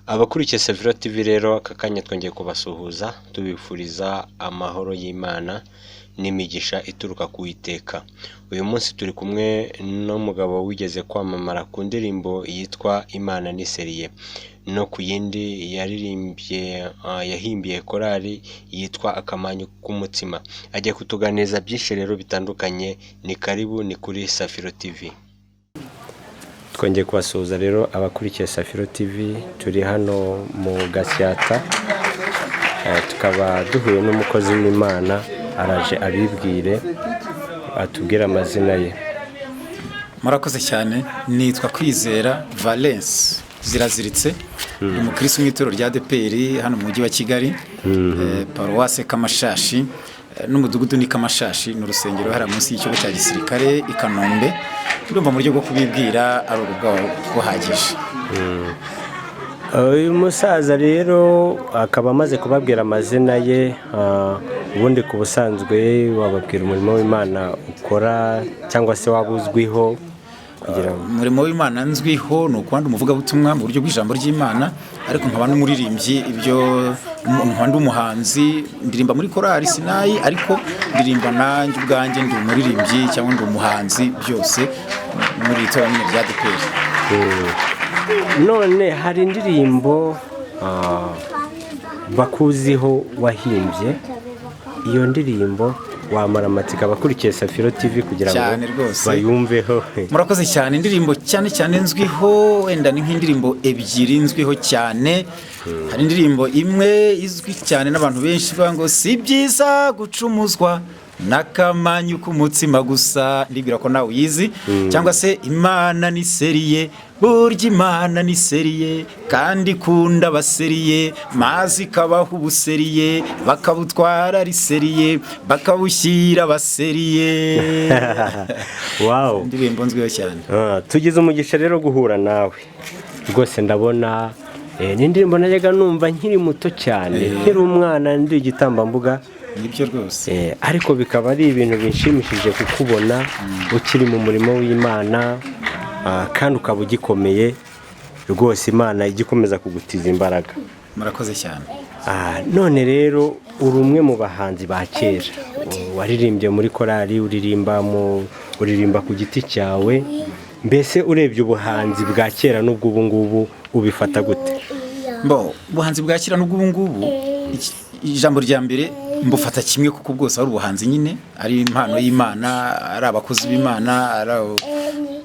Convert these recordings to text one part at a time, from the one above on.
Abakurikiye Saviro TV rero aka kanya twongeye kubasuhuza tubifuriza amahoro y'Imana n'imigisha ituruka ku Uwiteka. Uyu munsi turi kumwe n'umugabo wigeze kwamamara ku ndirimbo yitwa Imana ni Seriye, no ku yindi yahimbiye korali yitwa Akamanyu k'umutima. Agiye kutuganiriza byinshi rero bitandukanye. Ni karibu, ni kuri Saviro TV. Twongeye kubasuhuza rero abakurikiye Saviro TV, turi hano mu Gasyata, tukaba duhuye n'umukozi w'Imana, araje abibwire atubwire amazina ye. Murakoze cyane, nitwa Kwizera Valence Ziraziritse, umukristo mw'Itorero rya ADEPR hano mu mujyi wa Kigali, Paroisse Kamashashi n'umudugudu ni Kamashashi, n'urusengero hari munsi y'ikigo cya gisirikare i Kanombe. Ndumva mu buryo bwo kubibwira ari ubugabo buhagije. Uyu musaza rero akaba amaze kubabwira amazina ye. Ubundi ku busanzwe wababwira umurimo w'Imana ukora cyangwa se wabuzwiho kugira ngo umurimo w'Imana nzwiho ni ukwanda umuvugabutumwa mu buryo bw'ijambo ry'Imana, ariko nkaba n'umuririmbyi. Ibyo nkaba umuhanzi, ndirimba muri korali Sinayi, ariko ndirimba nanjye ubwanjye ndi umuririmbyi cyangwa ndi umuhanzi, byose muri itorero rya ADEPR. None hari indirimbo bakuziho wahimbye, iyo ndirimbo wamara amatsiko abakurikiye Saviro TV kugira ngo bayumveho. Murakoze cyane. Indirimbo cyane cyane nzwiho wenda ni nk'indirimbo ebyiri nzwiho cyane. Hari indirimbo imwe izwi cyane n'abantu benshi bavuga ngo si byiza gucumuzwa n'akamanyu k'umutima gusa, ndibwira ko nawe uyizi. Cyangwa se Imana ni Seriye, burya Imana ni Seriye kandi kunda baseriye, mazi kabaho ubuseriye bakabutwara riseriye bakabushyira baseriye. Wow, indirimbo nzwiho cyane. Tugize umugisha rero guhura nawe rwose. Ndabona ni indirimbo najyaga numva nkiri muto cyane, nkiri umwana ndi igitambambuga. Nibyo rwose. Ariko bikaba ari ibintu binshimishije kukubona ukiri mu murimo w'Imana, kandi ukaba ugikomeye rwose, Imana igikomeza kugutiza imbaraga. Murakoze cyane. None rero uri umwe mu bahanzi ba kera, waririmbye muri korali, uririmba ku giti cyawe. Mbese urebye ubuhanzi bwa kera n'ubwo ubu ngubu ubifata gute? Ubuhanzi bwa kera n'ubwo ubu ngubu, ijambo rya mbere mbufata kimwe, kuko bwose ari ubuhanzi nyine, ari impano y'Imana, ari abakozi b'Imana,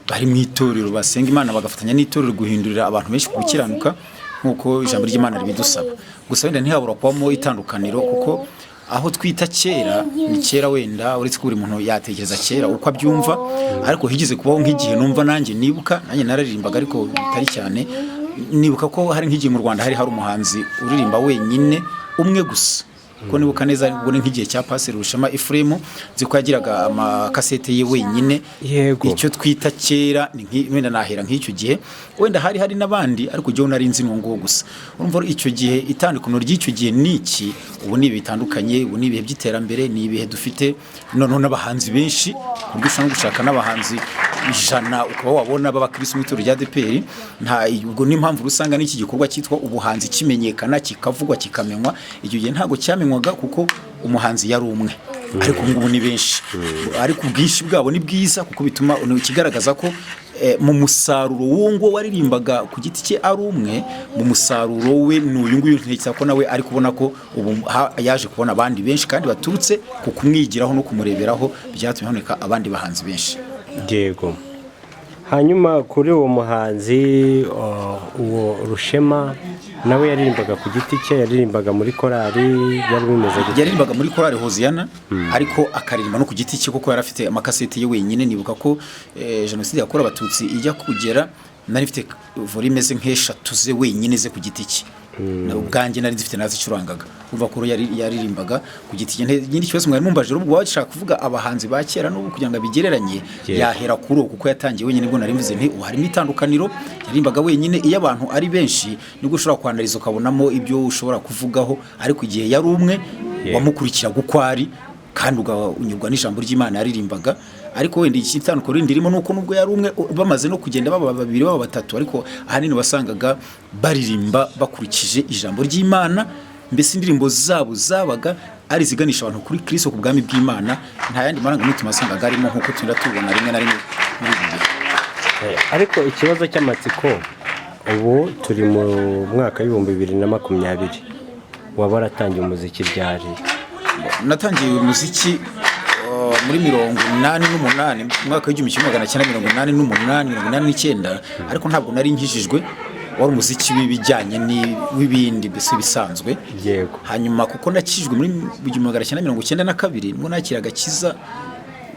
bari mu itorero basenga Imana bagafatanya n'itorero guhindurira abantu benshi gukiranuka nk'uko ijambo ry'Imana ribidusaba. Gusa wenda ntihabura kubamo itandukaniro, kuko aho twita kera ni kera, wenda uretse ko buri muntu yatekereza kera uko abyumva, ariko higeze kubaho nk'igihe numva nanjye nibuka, nanjye nararimbaga ariko bitari cyane. Nibuka ko hari nk'igihe mu Rwanda hari umuhanzi uririmba wenyine umwe gusa, ko nibuka neza ubwo ni nk'igihe cya Pastor Rushema Ephraim, ziko yagiraga amakasete ye wenyine. Yego, icyo twita kera ni wenda nahera nk'icyo gihe, wenda hari n'abandi, ariko jyewe nari nzi n'uwo gusa. Urumva icyo gihe itandukano ry'icyo gihe niki, ubu ni bitandukanye. Ubu ni ibihe by'iterambere, ni ibihe dufite noneho n'abahanzi benshi, ku buryo ushobora no gushaka n'abahanzi 100 ukaba wabona b'abakristo mw'Itorero rya ADEPR. Ubwo ni impamvu usanga n'iki gikorwa cyitwa ubuhanzi kimenyekana, kikavugwa, kikamenywa. Icyo gihe ntago cyamenywaga kuko umuhanzi yari umwe, ariko ubu ni benshi. Ariko ubwinshi bwabo ni bwiza, kuko bituma kigaragaza ko mu musaruro w'uwo waririmbaga ku giti cye ari umwe, mu musaruro we n'uyu nguyu ntekereza ko nawe ari kubona ko ubu yaje kubona abandi benshi kandi baturutse ku kumwigiraho no kumureberaho, byatumye haboneka abandi bahanzi benshi. Yego. Hanyuma kuri uwo muhanzi uwo Rushema, nawe yaririmbaga ku giti cye, yaririmbaga muri korali, yari bimeze gute? Yaririmbaga muri korali Hoziyana, ariko akaririmba no ku giti cye, kuko yari afite amakasete ye wenyine. Nibuka ko jenoside yakorewe Abatutsi ijya kugera, nari mfite volume ze nk'eshatu ze wenyine ze ku giti cye. Ubwanjye nari zifite nazicurangaga. Uva ko yaririmbaga ku giti cye. Nyine ikibazo mwari mumbaje ubwo washaka kuvuga abahanzi ba kera n'ubu kugira ngo abigereranye, yahera kuri kuko yatangiye wenyine. Nibwo nari mvuze nti harimo itandukaniro. Yaririmbaga wenyine, iyo abantu ari benshi nibwo ushobora kwandariza ukabonamo ibyo ushobora kuvugaho, ariko igihe yari umwe wamukurikira uko ari, kandi unyurwa n'ijambo ry'Imana yaririmbaga. Ariko wenda ikitanduko rindi ririmo nuko nubwo yari umwe bamaze no kugenda baba babiri baba batatu, ariko ahanini wasangaga baririmba bakurikije ijambo ry'Imana, mbese indirimbo zabo zabaga ari ziganisha abantu kuri Kristo ku bwami bw'Imana, nta yandi marangamutima wasangaga arimo nk'uko tunda tubona rimwe na rimwe muri ibi bihe. Ariko ikibazo cy'amatsiko, ubu turi mu mwaka w'ibihumbi 2020, waba waratangiye umuziki ryari? Natangiye umuziki muri 88 mu mwaka w'1988 ariko ntabwo nari nkijijwe, wari umuziki w'ibijyanye n'ibindi mbese bisanzwe. Yego. Hanyuma kuko nakijwe muri 1992 ngo nakiraga kiza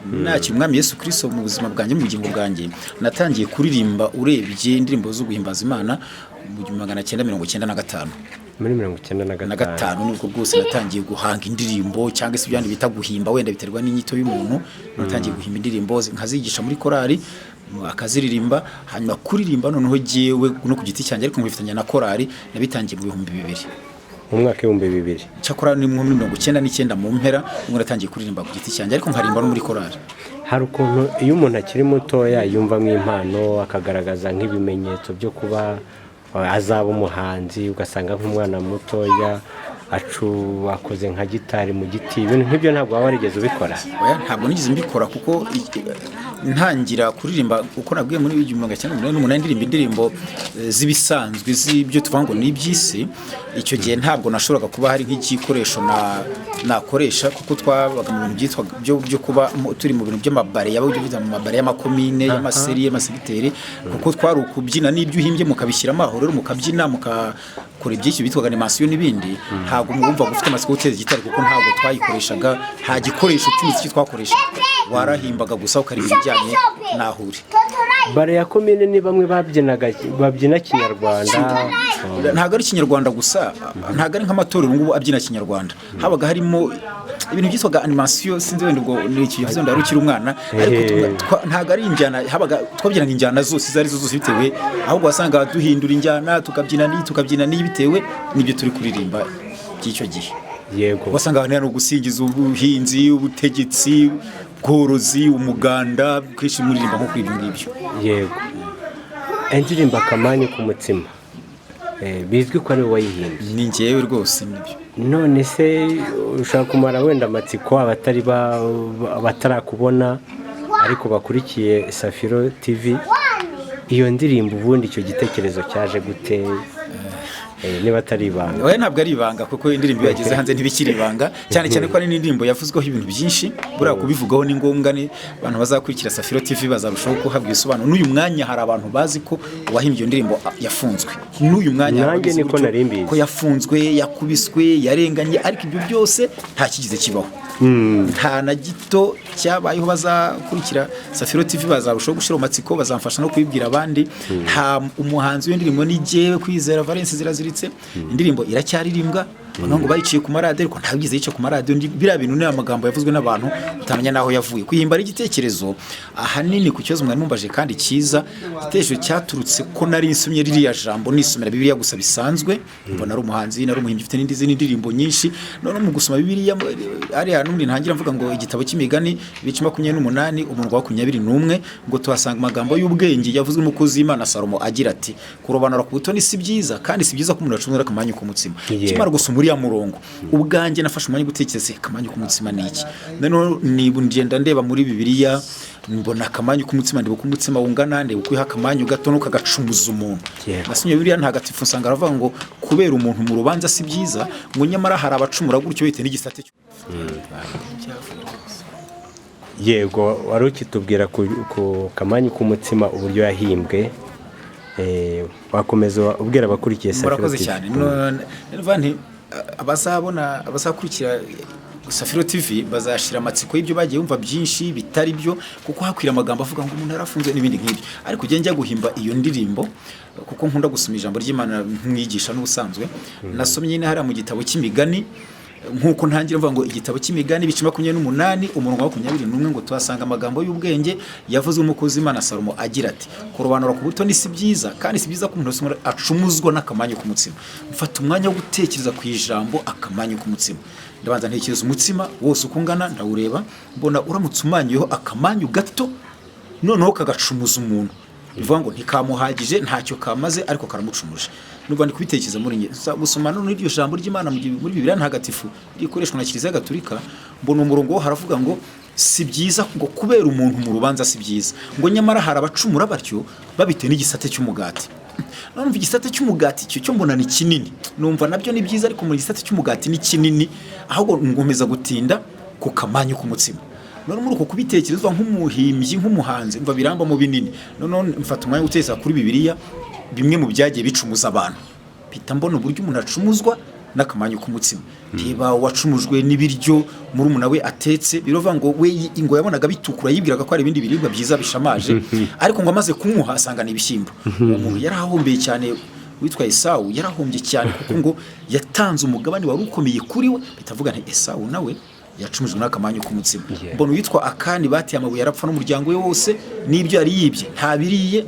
nakira umwami Yesu Kristo mu buzima bwanjye, mu bugingo bwanjye, natangiye kuririmba urebye indirimbo zo guhimbaza Imana mu 1995. Muri 1995 nibwo rwose natangiye guhanga indirimbo, cyangwa se ibyandi bita guhimba, wenda biterwa n'inyito y'umuntu. Natangiye guhimba indirimbo nkazigisha muri korali, akaziririmba. Hanyuma kuririmba noneho jewe no ku giti cyanjye, ariko nkifitanya na korali, nabitangiye mu 2000. mu mwaka w'2000 cyakora ni mu 1999 mu mpera ngo natangiye kuririmba ku giti cyanjye, ariko nkarimba no muri korali. Hari ukuntu iyo umuntu akiri mutoya yumvamo impano, akagaragaza nk'ibimenyetso byo kuba azaba umuhanzi, ugasanga nk'umwana mutoya akoze nka gitari mu giti, ibintu nk'ibyo ntabwo waba warigeze ubikora? Oya, ntabwo nigeze mbikora, kuko ntangira kuririmba uko nabwiye muri 1988 ndirimba indirimbo zibisanzwe z'ibyo tuvuga ngo ni iby'isi. Icyo gihe ntabwo nashoboraga kuba hari nk'igikoresho nakoresha, kuko twabaga mu bintu byitwa byo kuba turi mu bintu by'amabare, yaba byo mu mabare y'amakomine, y'amaseri, y'amasegiteri, kuko twari ukubyina n'ibyo uhimbye mukabishyiramo aho, rero mukabyina mukakora iby'icyo bitwaga animation n'ibindi. Ntabwo mwumva gufite amasiko guteza gitari, kuko ntabwo twayikoreshaga, nta gikoresho cy'umuziki twakoreshaga, warahimbaga gusa ukaririmba ibijyanye n'ahuri. Bare ya komine ni bamwe babyina kinyarwanda, ntabwo ari kinyarwanda gusa, ntabwo ari nk'amatorero ngubu abyina kinyarwanda, habaga harimo ibintu byitwaga animation, sinzi wenda ubwo ni ikibazo ndarukira umwana, ariko ntabwo ari injyana, habaga twabyinaga injyana zose zari zose bitewe, ahubwo wasanga duhindura injyana tukabyina ni bitewe n'ibyo turi kuririmba by'icyo gihe. Yego. Wasanga abantu no gusingiza ubuhinzi, ubutegetsi, bworozi, umuganda, kwishi muririmba nko kuri ibyo ngibyo. Yego. Indirimbo Akamanyu k'umutima, bizwi ko ari wayihimbye. Ni njyewe rwose nibyo. None se ushaka kumara wenda amatsiko batarakubona ariko bakurikiye Safiro TV, iyo ndirimbo ubundi icyo gitekerezo cyaje gute? Niba atari ibanga. Oya, ntabwo ari ibanga, kuko indirimbo yageze hanze ntibikiri ibanga, cyane cyane ko ari n'indirimbo yavuzweho ibintu byinshi, buriya kubivugaho ni ngombwa. Ni abantu bazakurikira Safiro TV bazarushaho kuhabwa ibisobanuro. N'uyu mwanya hari abantu bazi ko uwahimbye iyo ndirimbo yafunzwe. N'uyu mwanya nanjye niko narimbiye ko yafunzwe, yakubiswe, yarenganye, ariko ibyo byose nta kigize kibaho. Nta na gito cyabayeho. Bazakurikira Safiro TV bazarushaho gushira amatsiko, bazamfasha no kubibwira abandi. Nta umuhanzi w'indirimbo ni jewe Kwizera Valence Ziraziritse, indirimbo iracyaririmbwa, ngo bayiciye ku maradiyo, ariko ntabwize yice ku maradiyo. Biriya bintu ni amagambo yavuzwe n'abantu utamenya naho yavuye. Kuhimba ari igitekerezo ahanini ku kibazo mwari mumbaje kandi cyiza, igitekerezo cyaturutse ko nari nsomye ririya jambo, nisomera Bibiliya gusa bisanzwe, mbona ari umuhanzi, nari umuhimbyi ufite n'indi ndirimbo nyinshi. None mu gusoma Bibiliya ari hano muri ntangira mvuga ngo igitabo cy'imigani 28 umurongo wa 21 ngo tuhasanga amagambo y'ubwenge yavuzwe n'umukozi w'Imana Salomo agira ati, kurobanura ku butoni si byiza, kandi si byiza ko umuntu acunura akamanyu k'umutsima. Kimara gusoma uriya murongo, ubwanjye nafashe umwanya gutekereza akamanyu k'umutsima ni iki. None ngenda ndeba muri Bibiliya, mbona akamanyu k'umutsima, ndibuka umutsima wungana, ndibuka uha akamanyu gato n'ukagacumuza umuntu. Nasomye Bibiliya ntagatifu nsanga aravuga ngo kubera umuntu mu rubanza si byiza, ngo nyamara hari abacumura gutyo bite n'igisate cyo. Yego, wari ukitubwira ku kamanyu k'umutsima uburyo yahimbwe, wakomeza ubwira abakurikiye Safiro TV. Murakoze cyane. None abazakurikira Safiro TV bazashira amatsiko y'ibyo bagiye bumva byinshi bitari byo, kuko hakwira amagambo avuga ngo umuntu arafunze n'ibindi nk'ibyo. Ariko njya guhimba iyo ndirimbo kuko nkunda gusoma ijambo ry'Imana nk'igisha n'ubusanzwe. Nasomye nyine hari mu gitabo cy'imigani nk'uko ntangira mvuga ngo igitabo cy'imigani ibice 28 umurongo wa 21 ngo tuhasanga amagambo y'ubwenge yavuzwe umukozi Imana Salomo agira ati kurobanura ku butoni si byiza kandi si byiza ko umuntu acumuzwa n'akamanyu k'umutsima. Mfata umwanya wo gutekereza ku ijambo akamanyu k'umutsima, ndabanza ntekereza umutsima wose uko ungana ndawureba, mbona uramutse umanyiyeho akamanyu gato noneho kagacumuza umuntu, bivuga ngo ntikamuhagije ntacyo kamaze ariko karamucumuje. Nubwo ndi kubitekereza muri nge gusoma none iryo jambo ry'Imana muri Bibiliya ntagatifu rikoreshwa na Kiliziya Gatolika, mbona umurongo haravuga ngo si byiza ngo kubera umuntu mu rubanza si byiza, ngo nyamara hari abacumura batyo babitewe n'igisate cy'umugati. Numva igisate cy'umugati cyo mbona ni kinini, numva nabyo ni byiza ariko mu gisate cy'umugati ni kinini, ahubwo ngomeza gutinda ku kamanyu k'umutsima. None muri uko kubitekerezwa nk'umuhimbyi nk'umuhanzi mva biramba mu binini, none mfata umwanya uteza kuri Bibiliya bimwe mu byagiye bicumuza abantu, pita mbona uburyo umuntu acumuzwa n'akamanyu k'umutsima. Reba wacumujwe n'ibiryo muri umuna we atetse, birova ngo we ingo yabonaga bitukura yibwiraga ko ari ibindi biribwa byiza bishamaje, ariko ngo amaze kumuha asanga ni ibishyimbo. Umuntu yarahombeye cyane witwa Esawu, yarahombye cyane kuko ngo yatanze umugabane wari ukomeye kuri we, bitavuga nti Esawu nawe yacumujwe n'akamanyu k'umutsima. Mbona witwa Akani batiye amabuye arapfa n'umuryango we wose n'ibyo yari yibye ntabiriye,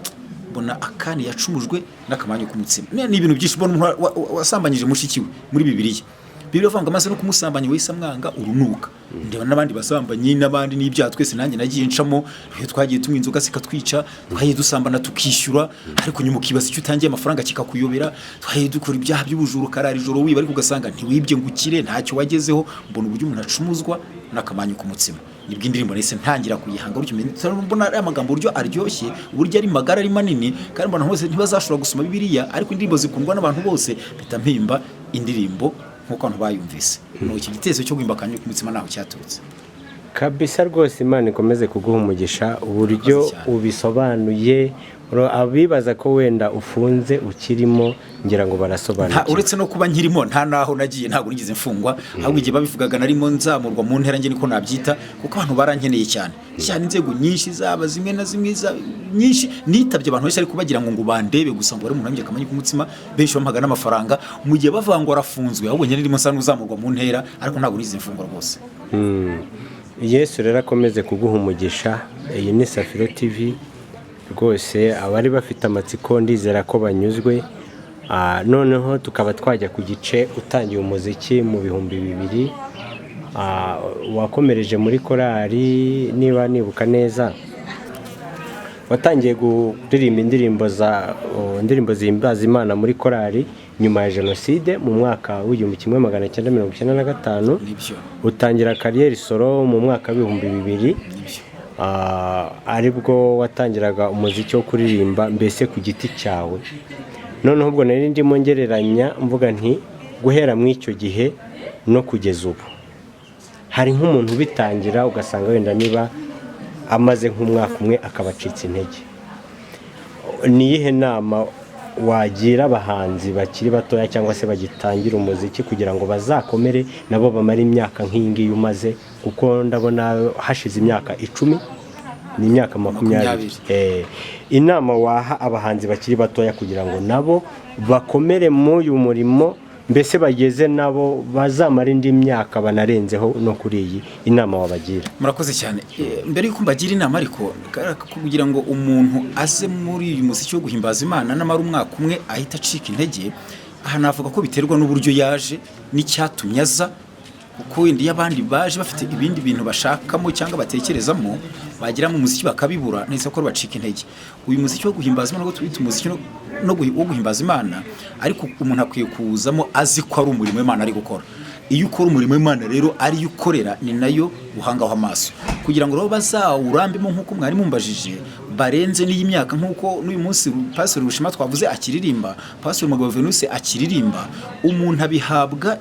mbona Akani yacumujwe n'akamanyu k'umutsima. Ni ibintu byinshi, mbona wasambanyije mushiki we muri Bibiliya. Bibiliya ivuga ngo amaze no kumusambanya wese amwanga urunuka. Ndeba n'abandi basambanyi n'abandi n'ibyaha twese nanjye nagiye ncamo, twagiye tumwe inzoga zikatwica, twagiye dusambana tukishyura, ariko nyuma ukibaza icyo utangiye amafaranga kikakuyobera, twagiye dukora ibyaha by'ubujuru karara ijoro wiba ariko ugasanga ntiwibye ngo ukire ntacyo wagezeho. Mbona uburyo umuntu acumuzwa n'akamanyu k'umutsima. Nibwo indirimbo nese ntangira kuyihanga gutyo, mbona ari amagambo uburyo aryoshye, uburyo ari magara ari manini, kandi mbona hose ntibazashobora gusoma Bibiliya ariko indirimbo zikundwa n'abantu bose, bita mpimba indirimbo nkuko abantu bayumvise. No iki gitezo cyo guhimba akanyu k'umutsima naho cyaturutse kabisa. Rwose Imana ikomeze kuguha umugisha uburyo ubisobanuye. Abibaza ko wenda ufunze ukirimo ngira ngo barasobanukirwa. Uretse no kuba nkirimo nta naho nagiye, ntabwo nigeze mfungwa, ahubwo igihe babivugaga narimo nzamurwa mu ntera nge niko nabyita, kuko abantu barankeneye cyane inzego nyinshi zaba zimwe na zimwe nyinshi, nitabye abantu benshi ariko bagira ngo bandebe gusa ngo bari umuntu amye akamanyu k'umutsima, benshi bampaga n'amafaranga mu gihe bavuga ngo arafunzwe, ahubwo nge nirimo nsa n'uzamurwa mu ntera ariko ntabwo nigeze mfungwa rwose. Yesu rero akomeze kuguha umugisha. Iyi ni Safiro TV rwose, abari bafite amatsiko ndizera ko banyuzwe. Noneho tukaba twajya ku gice utangiye umuziki mu 2000, wakomereje muri korali, niba nibuka neza watangiye kuririmba indirimbo zihimbaza Imana muri korali nyuma ya Jenoside mu mwaka w'1995. utangira kariyeri solo mu mwaka w'2000, aribwo watangiraga umuziki wo kuririmba mbese ku giti cyawe. Noneho ubwo nari ndimo ngereranya mvuga nti guhera mu icyo gihe no kugeza ubu hari nk'umuntu bitangira ugasanga wenda niba amaze nk'umwaka umwe akabacitse intege, ni iyihe nama wagira abahanzi bakiri batoya cyangwa se bagitangira umuziki kugira ngo bazakomere nabo bamara imyaka nk'iyi ngiyi umaze? Kuko ndabona hashize imyaka 10 ni imyaka 20. Inama waha abahanzi bakiri batoya kugira ngo nabo bakomere mu uyu murimo, mbese bageze nabo bazamara indi myaka banarenzeho no kuri iyi, inama wabagira? Murakoze cyane. Mbere yuko mbagira inama ariko kugira ngo umuntu aze muri uyu muziki wo guhimbaza Imana namara umwaka umwe ahita acika intege, aha navuga ko biterwa n'uburyo yaje n'icyatumye aza, kuko indi y'abandi baje bafite ibindi bintu bashakamo cyangwa batekerezamo, bagira mu muziki bakabibura neza ko bacika intege. Uyu muziki wo guhimbaza Imana, ngo twita umuziki wo guhimbaza Imana, ariko umuntu akwiye kuwuzamo azi ko ari umurimo w'Imana ari gukora. Iyo ukora umurimo w'Imana rero ari yo ukorera, ni nayo uhangaho amaso, kugira ngo rero bazawurambemo nk'uko mwari mumbajije, barenze n'iyi myaka nk'uko n'uyu munsi Pastor Rushima twavuze akiririmba, Pastor Mugabo Venus akiririmba. Umuntu abihabwa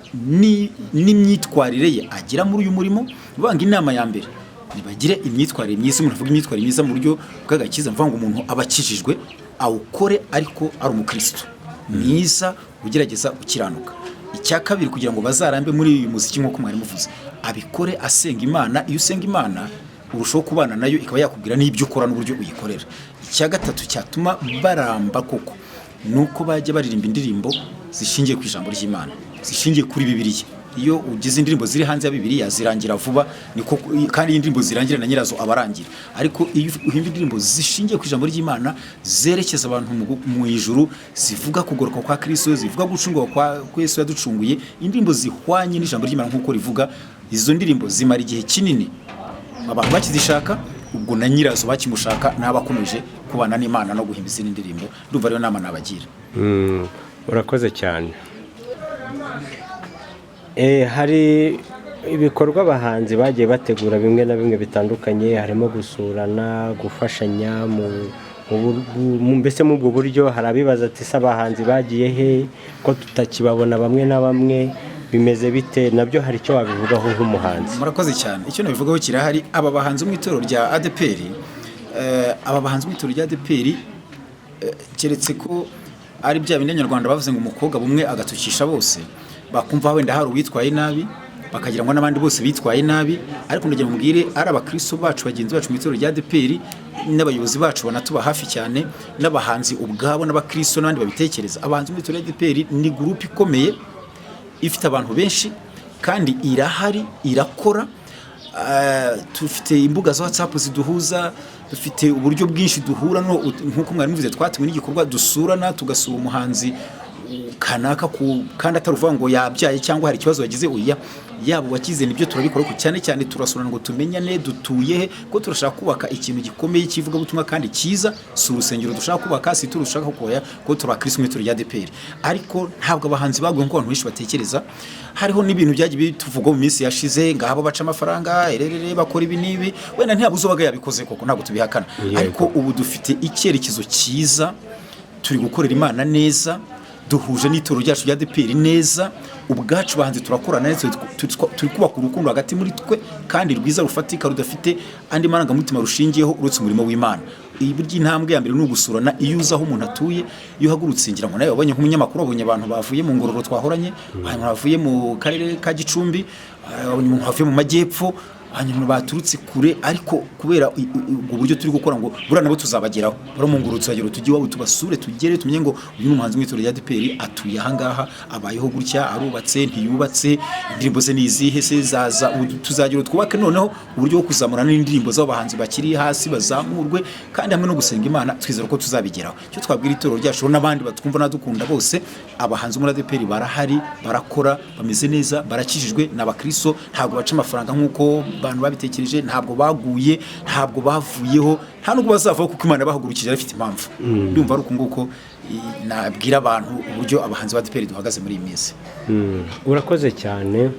n'imyitwarire ye agira muri uyu murimo. Banga inama ya mbere nibagire imyitwarire myiza. Umuntu avuga imyitwarire myiza mu buryo bw'agakiza, mvuga ngo umuntu abakijijwe awukore ariko ari umukristo mwiza ugerageza gukiranuka. Icya kabiri, kugira ngo bazarambe muri uyu muziki nk'uko mwari muvuze, abikore asenga Imana. Iyo usenga Imana urushaho kubana nayo, ikaba yakubwira n'ibyo ukora n'uburyo uyikorera. Icya gatatu cyatuma baramba koko nuko bajya baririmba indirimbo zishingiye ku ijambo ry'Imana, zishingiye kuri Bibiliya. iyo ugize indirimbo ziri hanze ya Bibiliya zirangira vuba, niko kandi indirimbo zirangira na nyirazo abarangira. Ariko iyo uhimba indirimbo zishingiye ku ijambo ry'Imana zerekeza abantu mu ijuru, zivuga kugoroka kwa Kristo, zivuga gucungwa kwa Yesu yaducunguye, indirimbo zihwanye n'ijambo ry'Imana nk'uko rivuga, izo ndirimbo zimara igihe kinini abantu bakizishaka, ubwo na nyirazo bakimushaka n'abakomeje kubana n'Imana no guhimba izindi ndirimbo. Ndumva rero nama nabagira. Urakoze cyane. Hari ibikorwa abahanzi bagiye bategura bimwe na bimwe bitandukanye, harimo gusurana, gufashanya mbese mu ubwo buryo. Hari abibaza ati se abahanzi bagiye he ko tutakibabona bamwe na bamwe, bimeze bite? Nabyo hari icyo wabivugaho nk'umuhanzi? Murakoze cyane. Icyo nabivugaho kirahari. Aba bahanzi mu itorero rya ADPR, keretse ko ari bya bindi Nyarwanda bavuze ngo umukobwa bumwe agatukisha bose, bakumva wenda hari uwitwaye nabi bakagira ngo n'abandi bose bitwaye nabi. Ariko ndagira mubwire, ari abakristo bacu bagenzi bacu mu itorero rya ADPR n'abayobozi bacu banatuba hafi cyane, n'abahanzi ubwabo n'abakristo n'abandi babitekereza. Abahanzi mu itorero rya ADPR ni groupe ikomeye, ifite abantu benshi kandi irahari, irakora. Tufite imbuga za WhatsApp ziduhuza, dufite uburyo bwinshi duhura, nk'uko mwari muvuze twatuwe n'igikorwa dusurana, tugasura umuhanzi kanaka kandi ataruvuga ngo yabyaye cyangwa hari ikibazo yagize. Oya, yabo wakize nibyo turabikora, ko cyane cyane turasurana ngo tumenyane dutuye he, ko turashaka kubaka ikintu gikomeye kivuga butumwa kandi cyiza. Si urusengero dushaka kubaka, si turushaka koya, ko turakristo mu itorero rya ADPR. Ariko ntabwo abahanzi baguye ngo abantu benshi batekereza. Hariho n'ibintu byagiye bituvugwa mu minsi yashize, ngahabo baca amafaranga ererere bakora ibi nibi, wenda ntiyabuze ubaga yabikoze koko, ntabwo tubihakana. Ariko ubu dufite icyerekezo cyiza, turi gukorera Imana neza, duhuje n'itorero ryacu rya ADPR neza. Ubwacu bahanzi turakorana neza, turi kubaka urukundo hagati muri twe kandi rwiza rufatika, rudafite andi marangamutima rushingiyeho uretse umurimo w'Imana. Iburyo intambwe ya mbere ni ugusurana. Iyo uzi aho umuntu atuye, iyo uhagurutse, ngira ngo nawe wabonye nk'umunyamakuru, wabonye abantu bavuye mu Ngororero twahoranye, abantu bavuye mu karere ka Gicumbi, umuntu bavuye mu majyepfo, hanyuma baturutse kure. Ariko kubera ubwo buryo turi gukora ngo bura nabo tuzabageraho, baro mu Ngororero tuzagera tujye iwabo tubasure, tugere tumenye ngo uyu ni umuhanzi w'itorero rya ADPR, atuye ahangaha, abayeho gutya, arubatse ntiyubatse, indirimbo ze nizihe se zaza. Tuzagera twubake noneho uburyo bwo kuzamura n'indirimbo z'abahanzi bakiri hasi bazamurwe, kandi hamwe no gusenga Imana twizera ko tuzabigeraho. Cyo twabwira itorero ryacu n'abandi batwumva nadukunda bose, abahanzi muri ADPR barahari, barakora, bameze neza, barakijijwe, n'abakristo, ntabwo baca amafaranga nk'uko abantu babitekereje, ntabwo baguye, ntabwo bavuyeho, nta nubwo bazavaho kuko Imana bahagurukije afite impamvu. Ndumva ari uko nguko nabwira abantu uburyo abahanzi ba ADPR duhagaze muri iyi minsi. Urakoze cyane.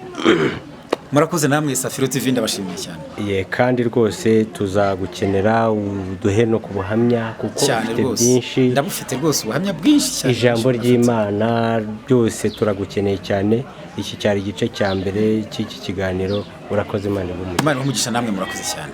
Murakoze namwe Safiro TV, ndabashimiye cyane. Kandi rwose tuzagukenera uduhe no ku buhamya, kuko ufite byinshi. Ndabufite rwose ubuhamya bwinshi cyane. Ijambo ry'Imana byose turagukeneye cyane. Iki cyari igice cya mbere cy'iki kiganiro. Urakoze, Imana igumugisha. Imana igumugisha namwe, murakoze cyane.